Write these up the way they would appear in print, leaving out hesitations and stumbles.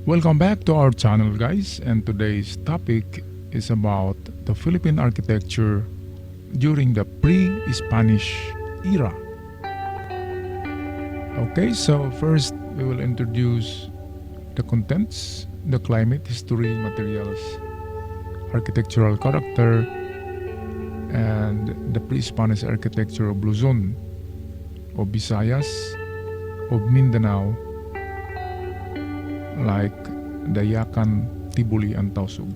Welcome back to our channel, guys, and today's topic is about the Philippine architecture during the pre-Spanish era. Okay, so first we will introduce the contents, the climate, history, materials, architectural character, and the pre-Spanish architecture of Luzon, of Visayas, of Mindanao, like the Yakan, Tibuli, and Tausug.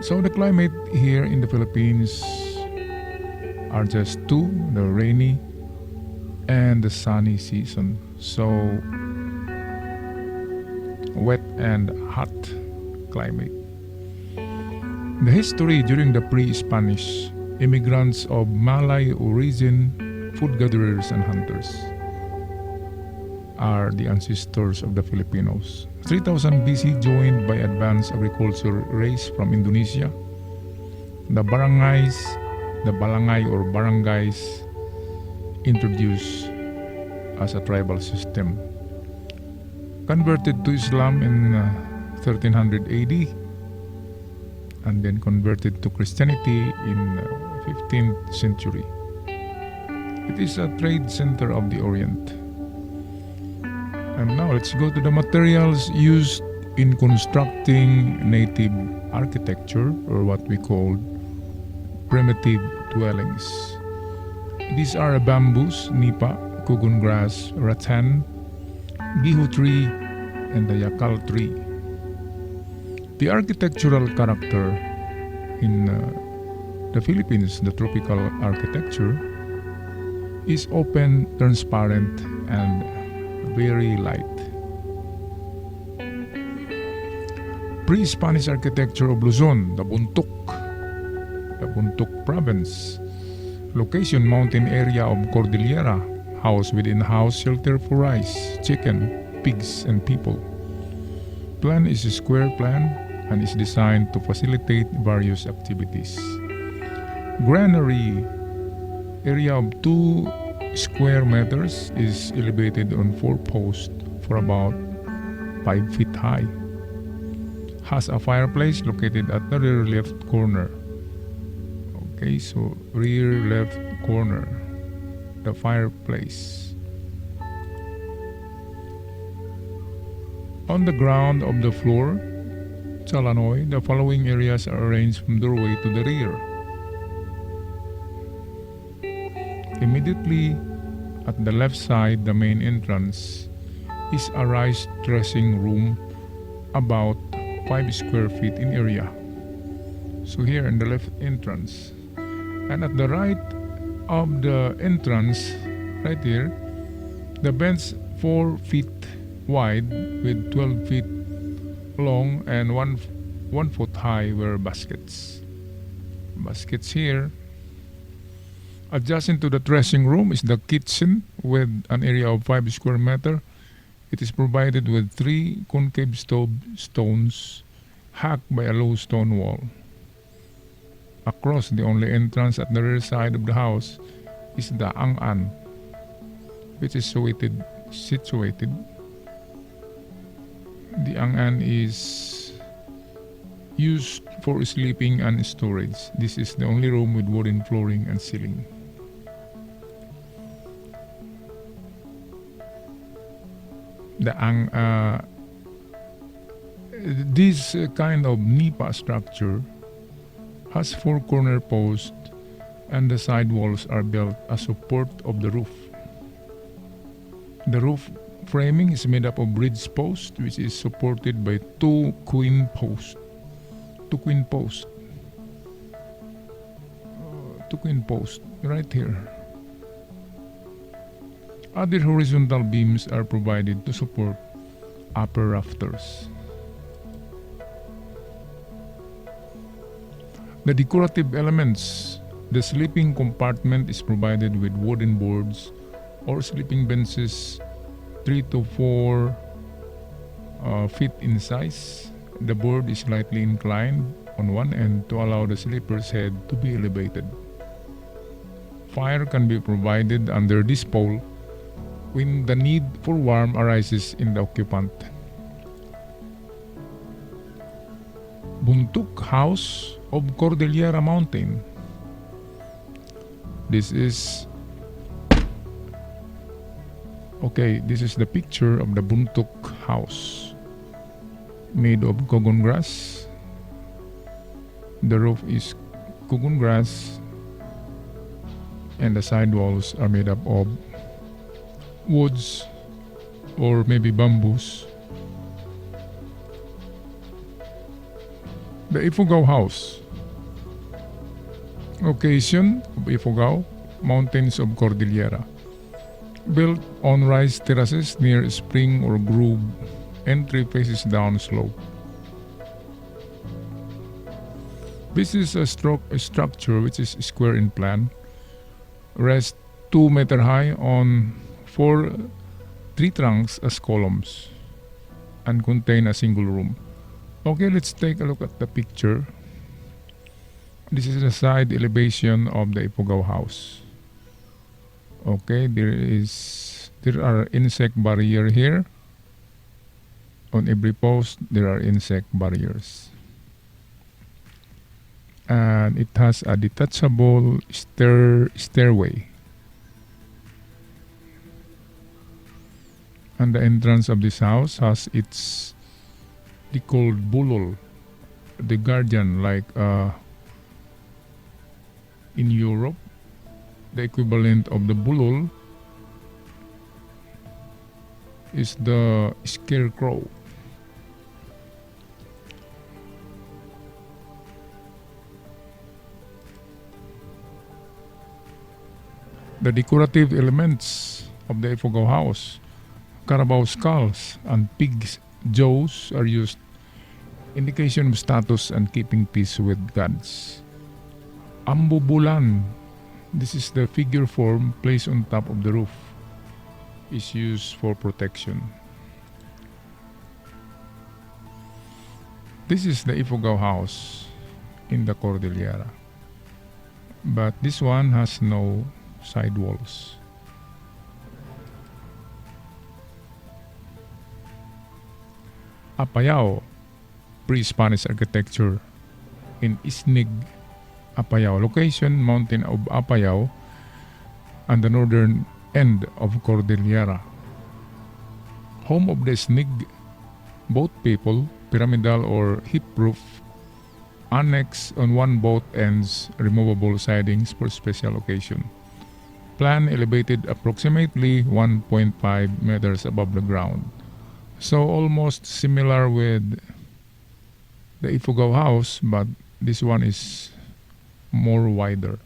So the climate here in the Philippines are just two, the rainy and the sunny season. So wet and hot climate. The history during the pre-Spanish immigrants of Malay origin, food gatherers and hunters are the ancestors of the Filipinos. 3000 BC joined by advanced agriculture race from Indonesia. The barangay or barangays introduced as a tribal system. Converted to Islam in 1300 AD and then converted to Christianity in 15th century. It is a trade center of the Orient. And now let's go to the materials used in constructing native architecture, or what we call primitive dwellings. These are bamboos, nipa, kugon grass, rattan, bihu tree, and the yakal tree. The architectural character in the Philippines, the tropical architecture, is open, transparent, and very light. Pre-Spanish architecture of Luzon, the Bontoc province. Location, mountain area of Cordillera. House within house, shelter for rice, chicken, pigs, and people. Plan is a square plan and is designed to facilitate various activities. Granary, area of 2 square meters, is elevated on 4 posts for about 5 feet high. Has a fireplace located at the rear left corner. Okay, so rear left corner, the fireplace. On the ground of the floor, Chalanoy, the following areas are arranged from doorway to the rear. Immediately at the left side, the main entrance, is a raised dressing room about 5 square feet in area. So here in the left entrance. And at the right of the entrance, right here, the bench 4 feet wide with 12 feet long and 1 foot high were baskets. Baskets here. Adjacent to the dressing room is the kitchen with an area of 5 square meter. It is provided with 3 concave stones hacked by a low stone wall. Across the only entrance at the rear side of the house is the ang-an, which is situated. The ang-an is used for sleeping and storage. This is the only room with wooden flooring and ceiling. This kind of nipa structure has 4 corner posts and the side walls are built as support of the roof. The roof framing is made up of bridge post, which is supported by 2 queen posts. 2 queen posts. 2 queen posts right here. Other horizontal beams are provided to support upper rafters. The decorative elements. The sleeping compartment is provided with wooden boards or sleeping benches 3 to 4 feet in size. The board is slightly inclined on one end to allow the sleeper's head to be elevated. Fire can be provided under this pole when the need for warmth arises in the occupant. Bontoc House of Cordillera Mountain. This is the picture of the Bontoc house, made of cogon grass. The roof is cogon grass and the side walls are made up of woods or maybe bamboos. The Ifugao house. Location of Ifugao, mountains of Cordillera. Built on rice terraces near a spring or grove. Entry faces down slope. This is a structure which is square in plan. Rests 2 meter high on 4 tree trunks as columns and contain a single room. Okay, let's take a look at the picture. This is the side elevation of the Ifugao house. Okay, there are insect barrier here. On every post there are insect barriers. And it has a detachable stairway. And the entrance of this house has its called bulol, the guardian, like in Europe, the equivalent of the bulol is the scarecrow. The decorative elements of the Ifugao house, carabao skulls and pig's jaws are used, indication of status and keeping peace with gods. Ambubulan, this is the figure form placed on top of the roof, is used for protection. This is the Ifugao house in the Cordillera, but this one has no side walls. Apayao, pre-Spanish architecture in Isnig, Apayao. Location, mountain of Apayao and the northern end of Cordillera. Home of the Isnig, boat people, pyramidal or hip roof, annex on one boat ends, removable sidings for special occasion. Plan elevated approximately 1.5 meters above the ground. So almost similar with the Ifugao house, but this one is more wider.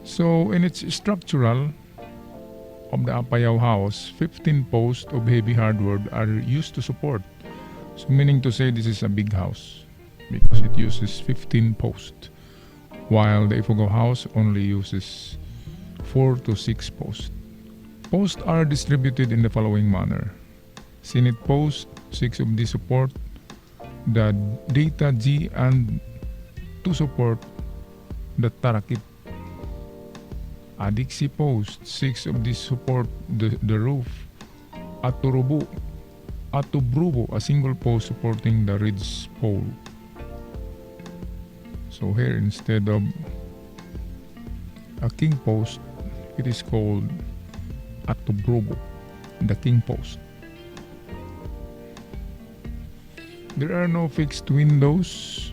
So in its structural of the Apayao house, 15 posts of heavy hardwood are used to support. So meaning to say this is a big house because it uses 15 posts, while the Ifugao house only uses 4 to 6 posts. Posts are distributed in the following manner. Sinit post, 6 of these support the data G and to support the tarakit. Adiksi post, 6 of these support the roof. Atubrubo, a single post supporting the ridge pole. So here, instead of a king post, it is called Atubrubo, the king post. There are no fixed windows.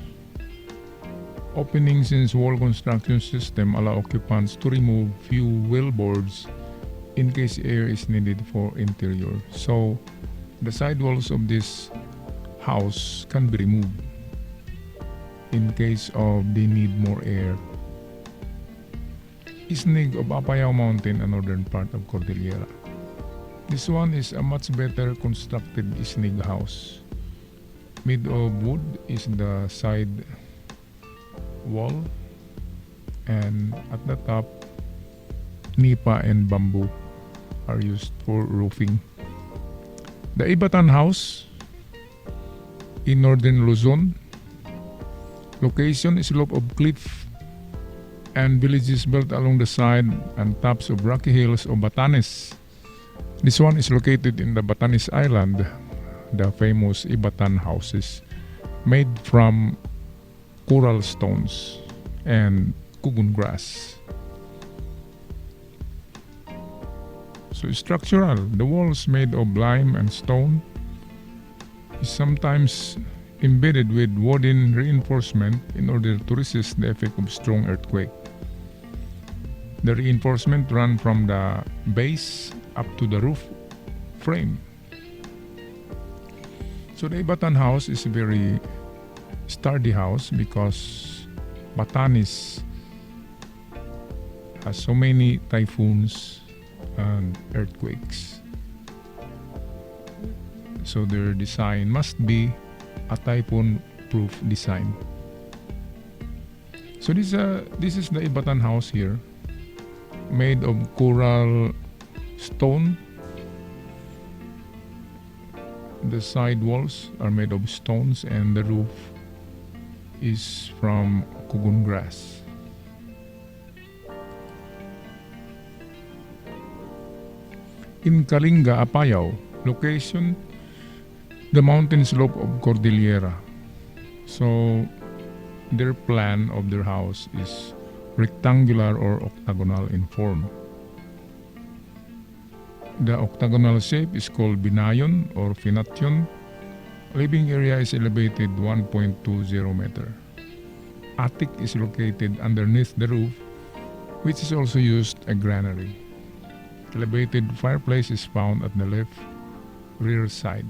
Openings in wall construction system allow occupants to remove few wallboards in case air is needed for interior. So the side walls of this house can be removed in case of they need more air. Isnig of Apayao Mountain, a northern part of Cordillera. This one is a much better constructed Isnig house. Made of wood is the side wall, and at the top, nipa and bamboo are used for roofing. The Ivatan house in northern Luzon Location is slope of cliff and villages built along the side and tops of rocky hills of Batanes. This one is located in the Batanes Island, the famous Ivatan houses made from coral stones and kugun grass. So structural, the walls made of lime and stone is sometimes embedded with wooden reinforcement in order to resist the effect of strong earthquake. The reinforcement run from the base up to the roof frame. So the Ivatan house is a very sturdy house because Batanes has so many typhoons and earthquakes. So their design must be a typhoon-proof design. So this is the Ivatan house here, made of coral stone. The side walls are made of stones and the roof is from kugun grass. In Kalinga, Apayao, location, the mountain slope of Cordillera. So their plan of their house is rectangular or octagonal in form. The octagonal shape is called binayon or fination. Living area is elevated 1.20 meter. Attic is located underneath the roof, which is also used a granary. Elevated fireplace is found at the left rear side.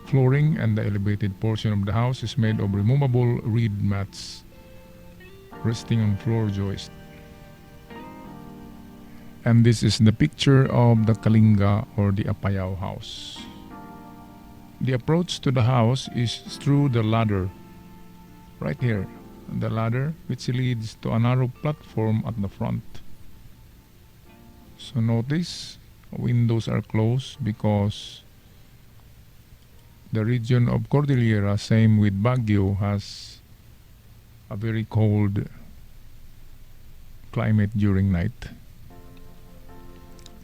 Flooring and the elevated portion of the house is made of removable reed mats resting on floor joist. And this is the picture of the Kalinga or the Apayao house. The approach to the house is through the ladder, right here, the ladder which leads to a narrow platform at the front. So notice, windows are closed because the region of Cordillera, same with Baguio, has a very cold climate during night.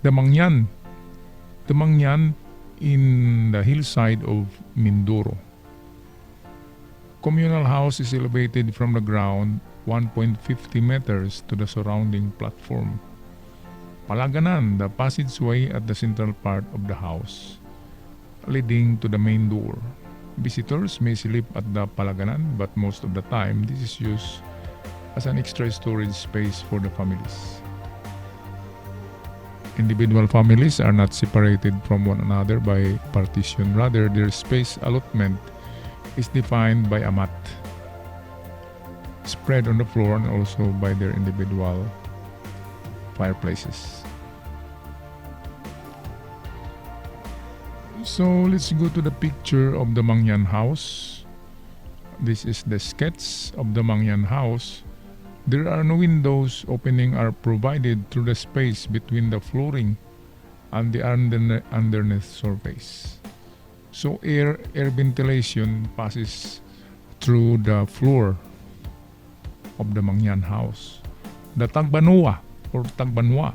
The Mangyan in the hillside of Mindoro. Communal house is elevated from the ground 1.50 meters to the surrounding platform. Palaganan, the passageway at the central part of the house, leading to the main door. Visitors may sleep at the palaganan, but most of the time this is used as an extra storage space for the families. Individual families are not separated from one another by partition. Rather, their space allotment is defined by a mat spread on the floor and also by their individual fireplaces. So let's go to the picture of the Mangyan house. This is the sketch of the Mangyan house. There are no windows. Opening are provided through the space between the flooring and the underneath surface. So air ventilation passes through the floor of the Mangyan house. The Tagbanwa or Tagbanwa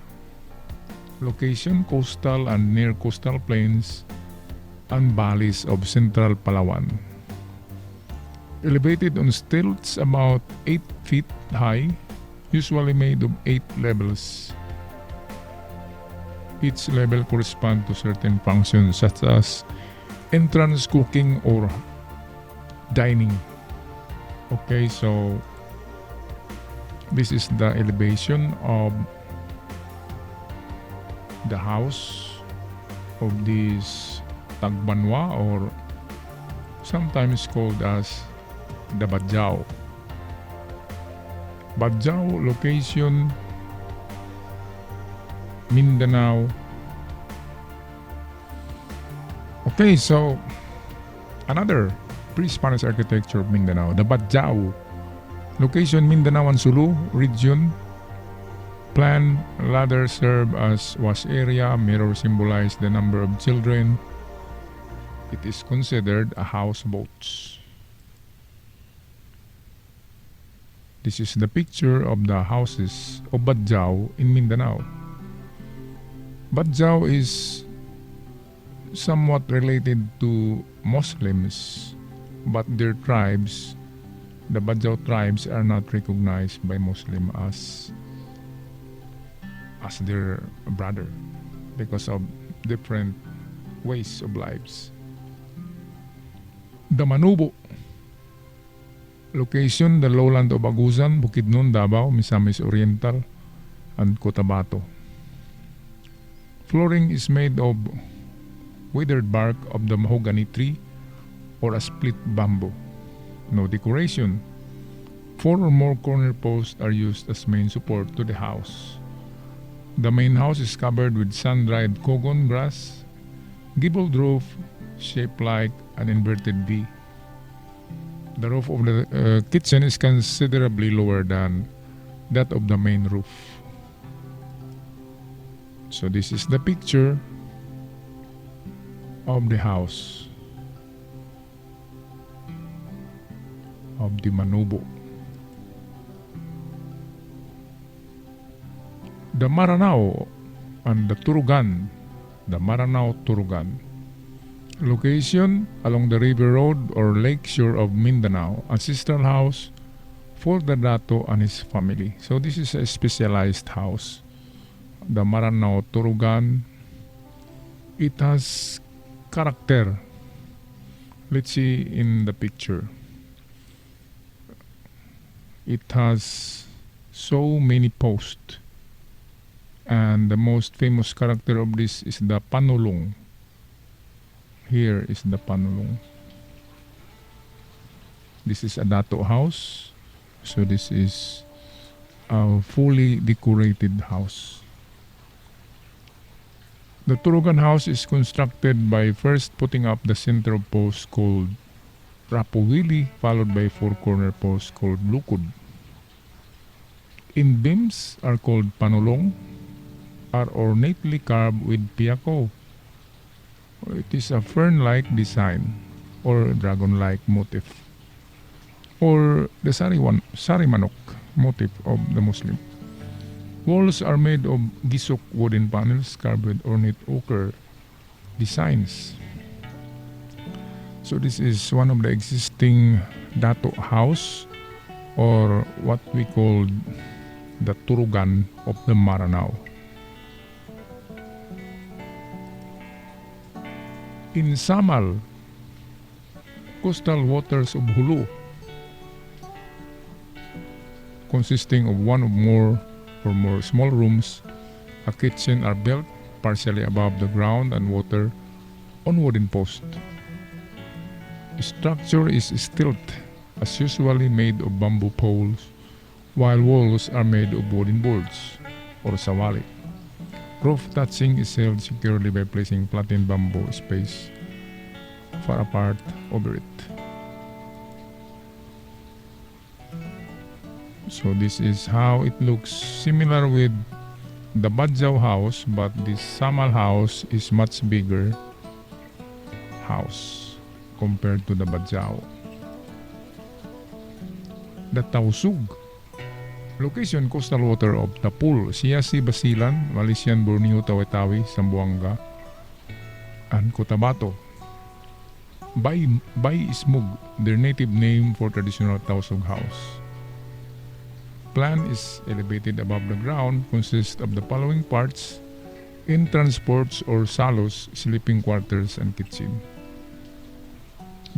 location, coastal and near coastal plains and valleys of central Palawan. Elevated on stilts about 8 feet high, usually made of 8 levels. Each level corresponds to certain functions such as entrance, cooking, or dining. Okay, so this is the elevation of the house of this Tagbanwa, or sometimes called as the Badjao. Badjao location, Mindanao. Okay, so another pre-Spanish architecture of Mindanao, the Badjao. Location, Mindanao and Sulu region. Plan ladder serve as wash area. Mirror symbolize the number of children. It is considered a houseboat. This is the picture of the houses of Badjao in Mindanao. Badjao is somewhat related to Muslims, but their tribes, the Badjao tribes, are not recognized by Muslim as their brother because of different ways of lives. The Manubo. Location, the lowland of Agusan, Bukidnon, Davao, Misamis Oriental, and Cotabato. Flooring is made of withered bark of the mahogany tree or a split bamboo. No decoration. 4 or more corner posts are used as main support to the house. The main house is covered with sun-dried cogon grass, gabled roof shaped like an inverted V. The roof of the kitchen is considerably lower than that of the main roof. So this is the picture of the house of the Manubo. The Maranao and the Torogan, the Maranao Torogan. Location along the river road or lake shore of Mindanao, ancestral house for the Dato and his family. So this is a specialized house. The Maranao Torogan, it has character. Let's see in the picture. It has so many posts, and the most famous character of this is the panulong. Here is the panulong. This is a Dato house, so this is a fully decorated house. The Torogan house is constructed by first putting up the center of post called Rapuwili, followed by 4 corner posts called Lukod. In beams are called panulong, are ornately carved with piyako. It is a fern-like design or dragon-like motif, or the sarimanok motif of the Muslim. Walls are made of gisok wooden panels carved with ornate ochre designs. So this is one of the existing Dato house, or what we call the Torogan of the Maranao. In Samal, coastal waters of Hulu, consisting of one or more small rooms, a kitchen are built partially above the ground and water on wooden posts. The structure is stilt, as usually made of bamboo poles, while walls are made of wooden boards or sawali. Roof thatching is held securely by placing flattened bamboo spaced far apart over it. So this is how it looks, similar with the Badjao house, but this Samal house is much bigger house compared to the Badjao. The Tausug. Location, coastal water of Tapul, Siasi, Basilan, Malaysian, Borneo, Tawi-Tawi, Zamboanga, and Cotabato. Bay Ismug, their native name for traditional Tausug house. Plan is elevated above the ground, consists of the following parts: in transports or salos, sleeping quarters, and kitchen.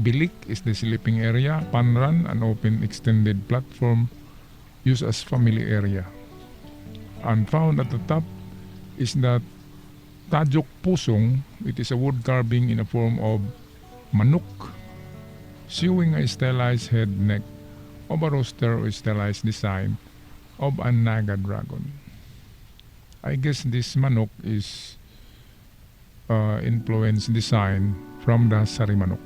Bilik is the sleeping area, panran, an open extended platform used as family area. And found at the top is the Tajok Pusong. It is a wood carving in a form of manok, showing a stylized head neck of a rooster or stylized design of a naga dragon. I guess this manok is influenced design from the sarimanok.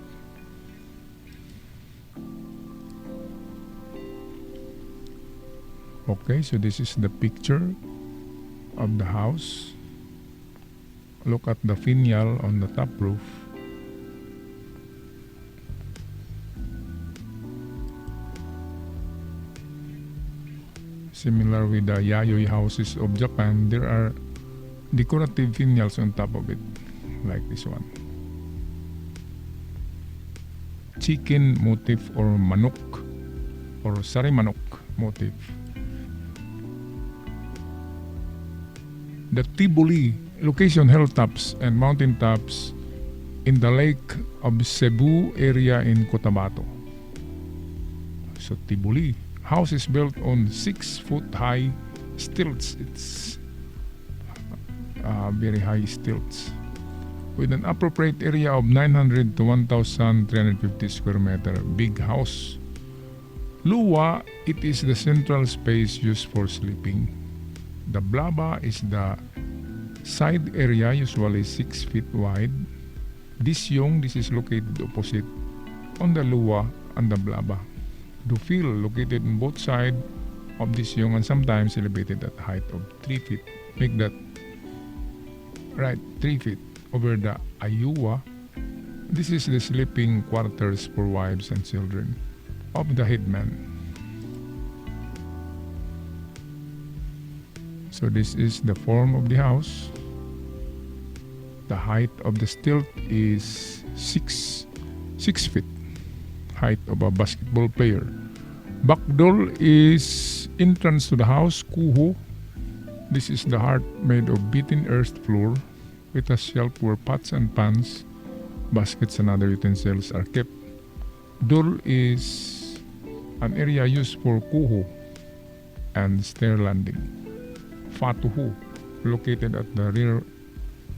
Okay, so this is the picture of the house. Look at the finial on the top roof. Similar with the yayoi houses of Japan, there are decorative finials on top of it, like this one. Chicken motif or manok or sari manok motif. The Tibuli location hilltops and mountaintops in the Lake of Cebu area in Cotabato. So Tibuli house is built on 6-foot high stilts. It's very high stilts with an appropriate area of 900 to 1,350 square meter. Big house. Luwa, it is the central space used for sleeping. The blaba is the side area, usually 6 feet wide. Disyong, this is located opposite on the luwa and the blaba. Dufil, located on both sides of disyong and sometimes elevated at a height of 3 feet. Make that right, 3 feet over the ayuwa. This is the sleeping quarters for wives and children of the headman. So this is the form of the house. The height of the stilt is 6 feet, height of a basketball player. Back door is entrance to the house, kuho. This is the heart made of beaten earth floor with a shelf where pots and pans, baskets and other utensils are kept. Door is an area used for kuho and stair landing. Fatuhu, located at the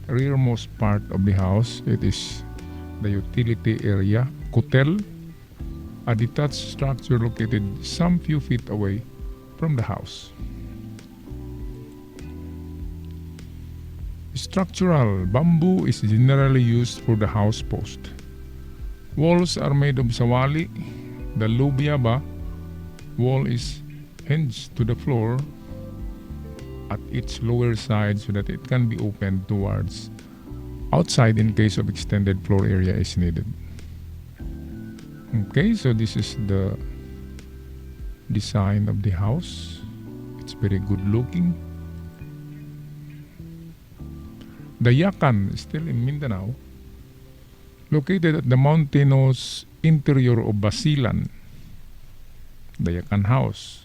rearmost part of the house. It is the utility area. Kotel, a detached structure located some few feet away from the house. Structural bamboo is generally used for the house post. Walls are made of sawali. The lubiaba wall is hinged to the floor at its lower side so that it can be opened towards outside in case of extended floor area is needed. Okay, so this is the design of the house. It's very good looking. The Yakan is still in Mindanao, located at the mountainous interior of Basilan. The Yakan house,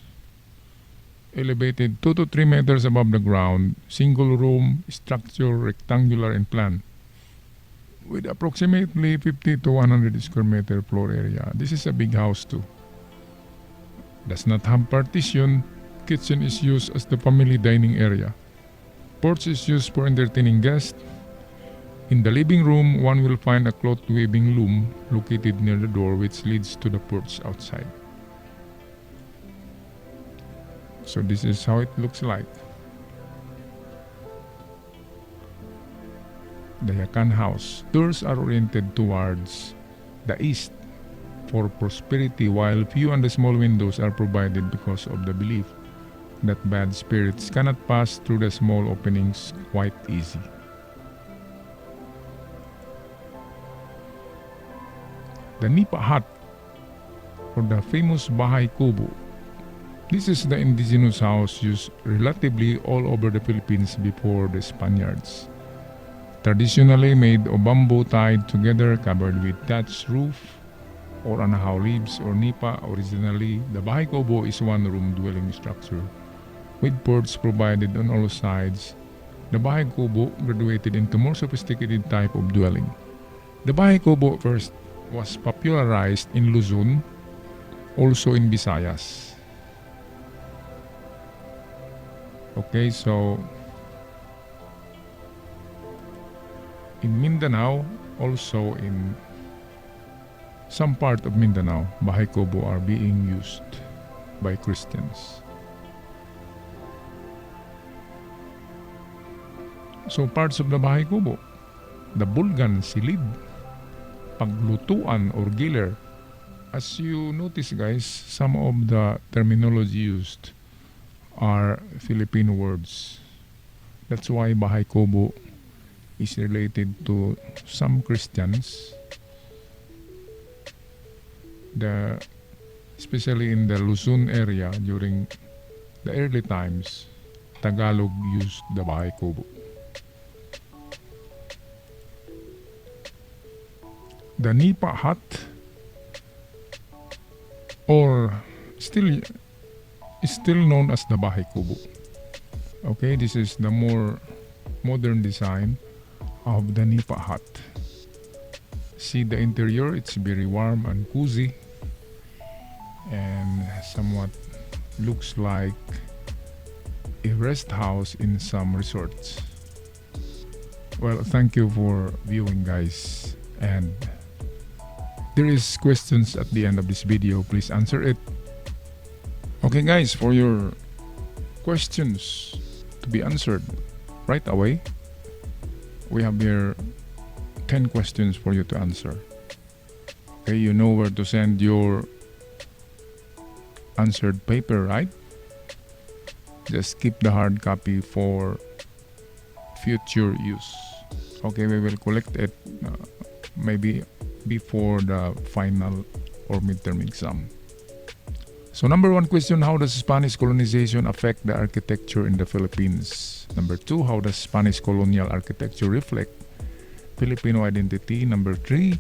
elevated 2 to 3 meters above the ground, single room structure, rectangular in plan, with approximately 50 to 100 square meter floor area. This is a big house too. Does not have partition. Kitchen is used as the family dining area. Porch is used for entertaining guests. In the living room, one will find a cloth weaving loom located near the door which leads to the porch outside. So this is how it looks like. The Yakan house. Doors are oriented towards the east for prosperity, while few and small windows are provided because of the belief that bad spirits cannot pass through the small openings quite easy. The Nipa hut or the famous Bahay Kubo. This is the indigenous house used relatively all over the Philippines before the Spaniards. Traditionally made of bamboo tied together, covered with thatched roof or anahaw leaves or nipa. Originally, the Bahay Kubo is one-room dwelling structure with ports provided on all sides. The Bahay Kubo graduated into more sophisticated type of dwelling. The Bahay Kubo first was popularized in Luzon, also in Visayas. Okay, so in Mindanao, also in some part of Mindanao, Bahay Kubo are being used by Christians. So parts of the Bahay Kubo, the bulgan, silid, paglutuan or giler. As you notice guys, some of the terminology used are Filipino words. That's why Bahay Kubo is related to some Christians, especially in the Luzon area during the early times, Tagalog used the Bahay Kubo. The nipa hut, or still known as the Bahay Kubo. Okay, this is the more modern design of the nipa hut. See the interior, it's very warm and cozy and somewhat looks like a rest house in some resorts. Well, thank you for viewing, guys, and there is questions at the end of this video. Please answer it. Okay, guys, for your questions to be answered right away, we have here 10 questions for you to answer. Okay, you know where to send your answered paper, right? Just keep the hard copy for future use. Okay, we will collect it maybe before the final or midterm exam. So number 1 question, how does Spanish colonization affect the architecture in the Philippines? Number 2, how does Spanish colonial architecture reflect Filipino identity? Number 3,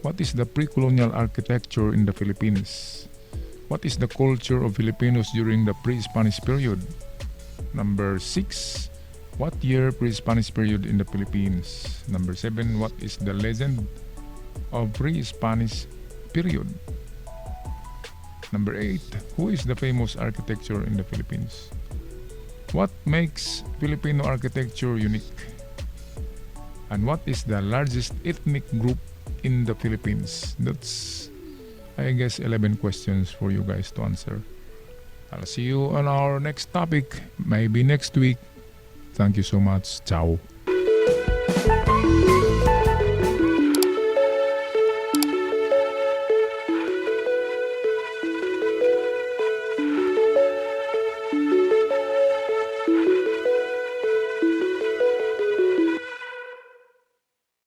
what is the pre-colonial architecture in the Philippines? What is the culture of Filipinos during the pre-Spanish period? Number 6, what year pre-Spanish period in the Philippines? Number 7, what is the legend of pre-Spanish period? Number 8, who is the famous architecture in the Philippines? What makes Filipino architecture unique? And what is the largest ethnic group in the Philippines? That's, I guess, 11 questions for you guys to answer. I'll see you on our next topic, maybe next week. Thank you so much. Ciao.